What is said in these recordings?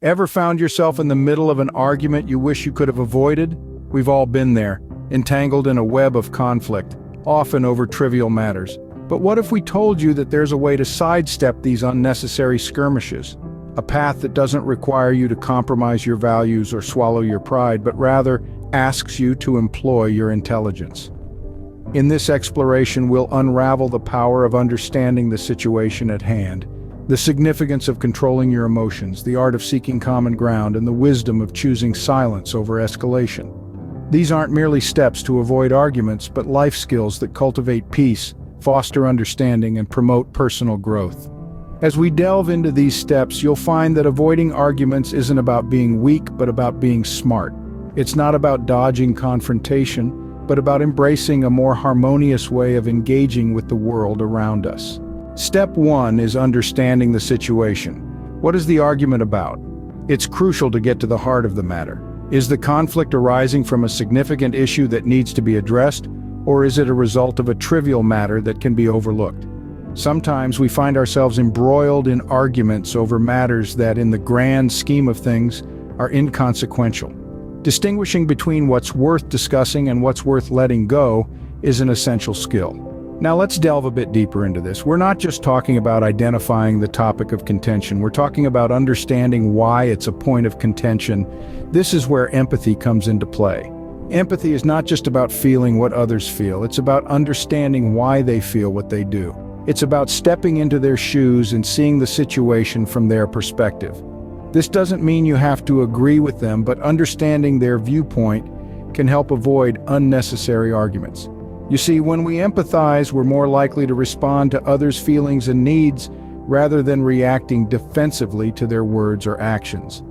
Ever found yourself in the middle of an argument you wish you could have avoided? We've all been there, entangled in a web of conflict, often over trivial matters. But what if we told you that there's a way to sidestep these unnecessary skirmishes? A path that doesn't require you to compromise your values or swallow your pride, but rather asks you to employ your intelligence. In this exploration, we'll unravel the power of understanding the situation at hand, the significance of controlling your emotions, the art of seeking common ground, and the wisdom of choosing silence over escalation. These aren't merely steps to avoid arguments, but life skills that cultivate peace, foster understanding, and promote personal growth. As we delve into these steps, you'll find that avoiding arguments isn't about being weak, but about being smart. It's not about dodging confrontation, but about embracing a more harmonious way of engaging with the world around us. Step 1 is understanding the situation. What is the argument about? It's crucial to get to the heart of the matter. Is the conflict arising from a significant issue that needs to be addressed, or is it a result of a trivial matter that can be overlooked? Sometimes we find ourselves embroiled in arguments over matters that, in the grand scheme of things, are inconsequential. Distinguishing between what's worth discussing and what's worth letting go is an essential skill. Now let's delve a bit deeper into this. We're not just talking about identifying the topic of contention, we're talking about understanding why it's a point of contention. This is where empathy comes into play. Empathy is not just about feeling what others feel, it's about understanding why they feel what they do. It's about stepping into their shoes and seeing the situation from their perspective. This doesn't mean you have to agree with them, but understanding their viewpoint can help avoid unnecessary arguments. You see, when we empathize, we're more likely to respond to others' feelings and needs rather than reacting defensively to their words or actions.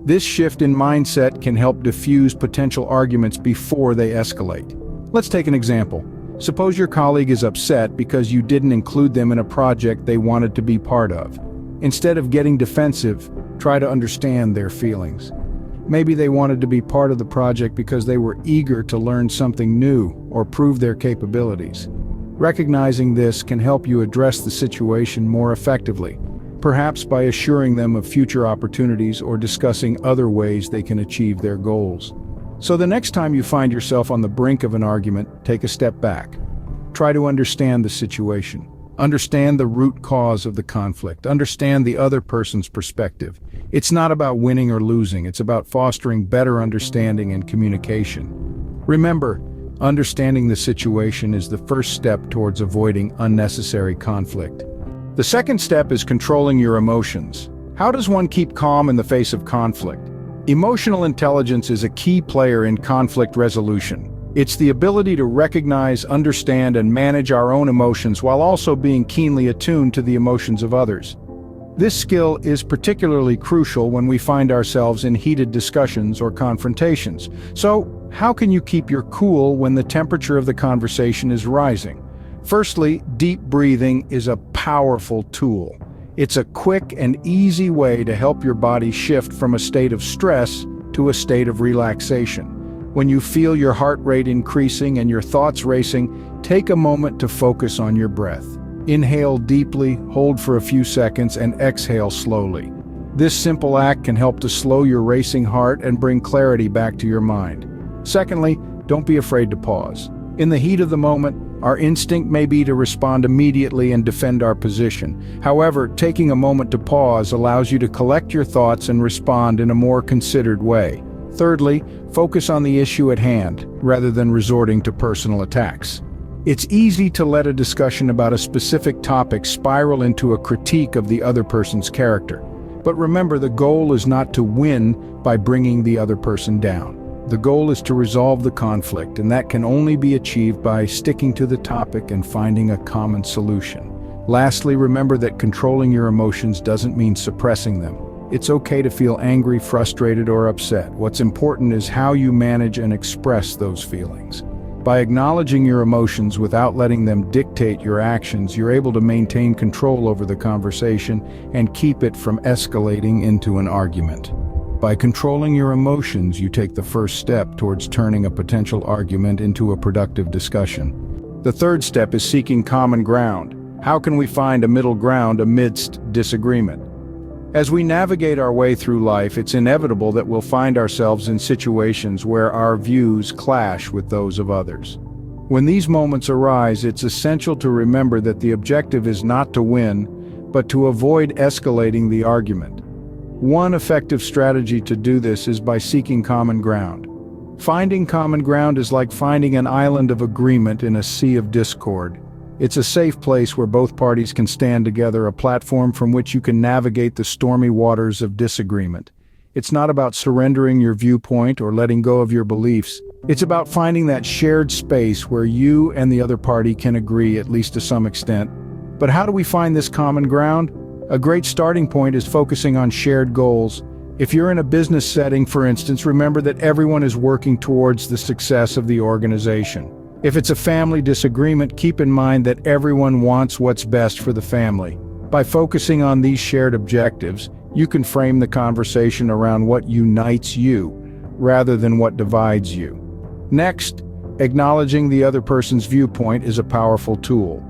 This shift in mindset can help diffuse potential arguments before they escalate. Let's take an example. Suppose your colleague is upset because you didn't include them in a project they wanted to be part of. Instead of getting defensive, try to understand their feelings. Maybe they wanted to be part of the project because they were eager to learn something new or prove their capabilities. Recognizing this can help you address the situation more effectively, perhaps by assuring them of future opportunities or discussing other ways they can achieve their goals. So the next time you find yourself on the brink of an argument, take a step back. Try to understand the situation. Understand the root cause of the conflict. Understand the other person's perspective. It's not about winning or losing. It's about fostering better understanding and communication. Remember, understanding the situation is the first step towards avoiding unnecessary conflict. The second step is controlling your emotions. How does one keep calm in the face of conflict? Emotional intelligence is a key player in conflict resolution. It's the ability to recognize, understand, and manage our own emotions while also being keenly attuned to the emotions of others. This skill is particularly crucial when we find ourselves in heated discussions or confrontations. So, how can you keep your cool when the temperature of the conversation is rising? Firstly, deep breathing is a powerful tool. It's a quick and easy way to help your body shift from a state of stress to a state of relaxation. When you feel your heart rate increasing and your thoughts racing, take a moment to focus on your breath. Inhale deeply, hold for a few seconds, and exhale slowly. This simple act can help to slow your racing heart and bring clarity back to your mind. Secondly, don't be afraid to pause. In the heat of the moment, our instinct may be to respond immediately and defend our position. However, taking a moment to pause allows you to collect your thoughts and respond in a more considered way. Thirdly, focus on the issue at hand, rather than resorting to personal attacks. It's easy to let a discussion about a specific topic spiral into a critique of the other person's character. But remember, the goal is not to win by bringing the other person down. The goal is to resolve the conflict, and that can only be achieved by sticking to the topic and finding a common solution. Lastly, remember that controlling your emotions doesn't mean suppressing them. It's okay to feel angry, frustrated, or upset. What's important is how you manage and express those feelings. By acknowledging your emotions without letting them dictate your actions, you're able to maintain control over the conversation and keep it from escalating into an argument. By controlling your emotions, you take the first step towards turning a potential argument into a productive discussion. The third step is seeking common ground. How can we find a middle ground amidst disagreement? As we navigate our way through life, it's inevitable that we'll find ourselves in situations where our views clash with those of others. When these moments arise, it's essential to remember that the objective is not to win, but to avoid escalating the argument. One effective strategy to do this is by seeking common ground. Finding common ground is like finding an island of agreement in a sea of discord. It's a safe place where both parties can stand together, a platform from which you can navigate the stormy waters of disagreement. It's not about surrendering your viewpoint or letting go of your beliefs. It's about finding that shared space where you and the other party can agree, at least to some extent. But how do we find this common ground? A great starting point is focusing on shared goals. If you're in a business setting, for instance, remember that everyone is working towards the success of the organization. If it's a family disagreement, keep in mind that everyone wants what's best for the family. By focusing on these shared objectives, you can frame the conversation around what unites you, rather than what divides you. Next, acknowledging the other person's viewpoint is a powerful tool.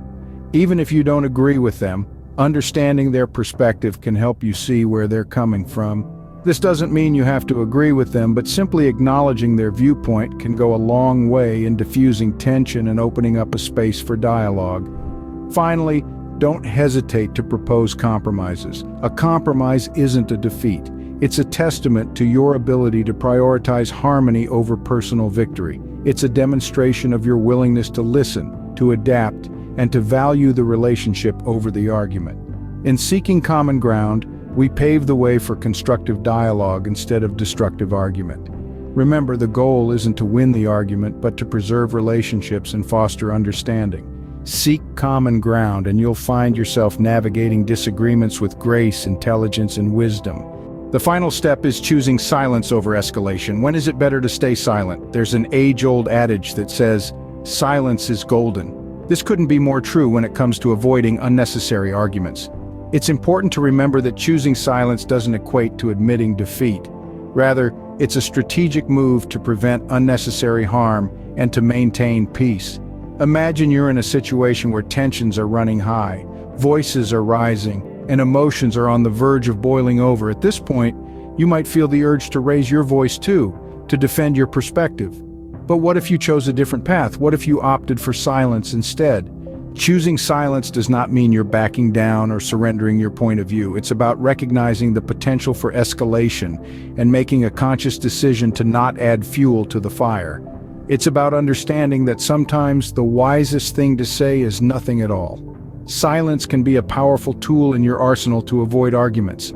Even if you don't agree with them, understanding their perspective can help you see where they're coming from. This doesn't mean you have to agree with them, but simply acknowledging their viewpoint can go a long way in diffusing tension and opening up a space for dialogue. Finally, don't hesitate to propose compromises. A compromise isn't a defeat. It's a testament to your ability to prioritize harmony over personal victory. It's a demonstration of your willingness to listen, to adapt, and to value the relationship over the argument. In seeking common ground, we pave the way for constructive dialogue instead of destructive argument. Remember, the goal isn't to win the argument, but to preserve relationships and foster understanding. Seek common ground, and you'll find yourself navigating disagreements with grace, intelligence, and wisdom. The final step is choosing silence over escalation. When is it better to stay silent? There's an age-old adage that says, "Silence is golden." This couldn't be more true when it comes to avoiding unnecessary arguments. It's important to remember that choosing silence doesn't equate to admitting defeat. Rather, it's a strategic move to prevent unnecessary harm and to maintain peace. Imagine you're in a situation where tensions are running high, voices are rising, and emotions are on the verge of boiling over. At this point, you might feel the urge to raise your voice too, to defend your perspective. But what if you chose a different path? What if you opted for silence instead? Choosing silence does not mean you're backing down or surrendering your point of view. It's about recognizing the potential for escalation and making a conscious decision to not add fuel to the fire. It's about understanding that sometimes the wisest thing to say is nothing at all. Silence can be a powerful tool in your arsenal to avoid arguments.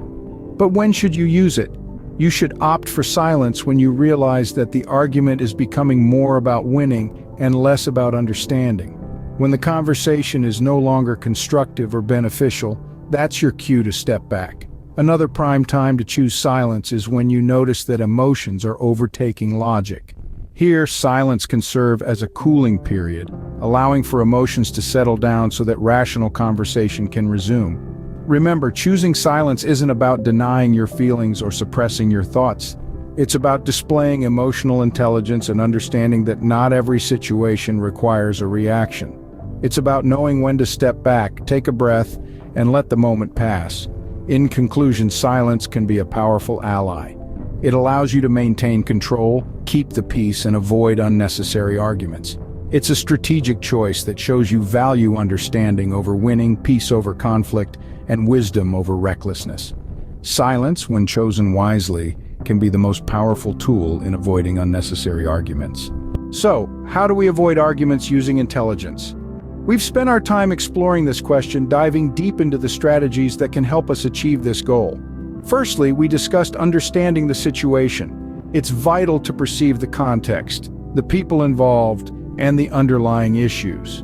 But when should you use it? You should opt for silence when you realize that the argument is becoming more about winning and less about understanding. When the conversation is no longer constructive or beneficial, that's your cue to step back. Another prime time to choose silence is when you notice that emotions are overtaking logic. Here, silence can serve as a cooling period, allowing for emotions to settle down so that rational conversation can resume. Remember, choosing silence isn't about denying your feelings or suppressing your thoughts. It's about displaying emotional intelligence and understanding that not every situation requires a reaction. It's about knowing when to step back, take a breath, and let the moment pass. In conclusion, silence can be a powerful ally. It allows you to maintain control, keep the peace, and avoid unnecessary arguments. It's a strategic choice that shows you value understanding over winning, peace over conflict, and wisdom over recklessness. Silence, when chosen wisely, can be the most powerful tool in avoiding unnecessary arguments. So, how do we avoid arguments using intelligence? We've spent our time exploring this question, diving deep into the strategies that can help us achieve this goal. Firstly, we discussed understanding the situation. It's vital to perceive the context, the people involved, and the underlying issues.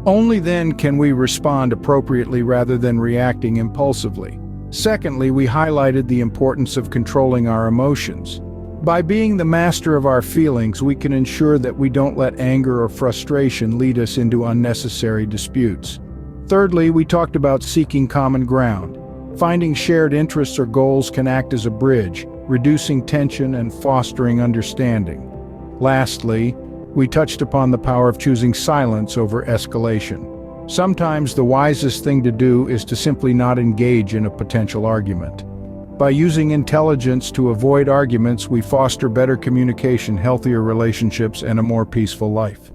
Only then can we respond appropriately rather than reacting impulsively. Secondly, we highlighted the importance of controlling our emotions. By being the master of our feelings, we can ensure that we don't let anger or frustration lead us into unnecessary disputes. Thirdly, we talked about seeking common ground. Finding shared interests or goals can act as a bridge, reducing tension and fostering understanding. Lastly, we touched upon the power of choosing silence over escalation. Sometimes the wisest thing to do is to simply not engage in a potential argument. By using intelligence to avoid arguments, we foster better communication, healthier relationships, and a more peaceful life.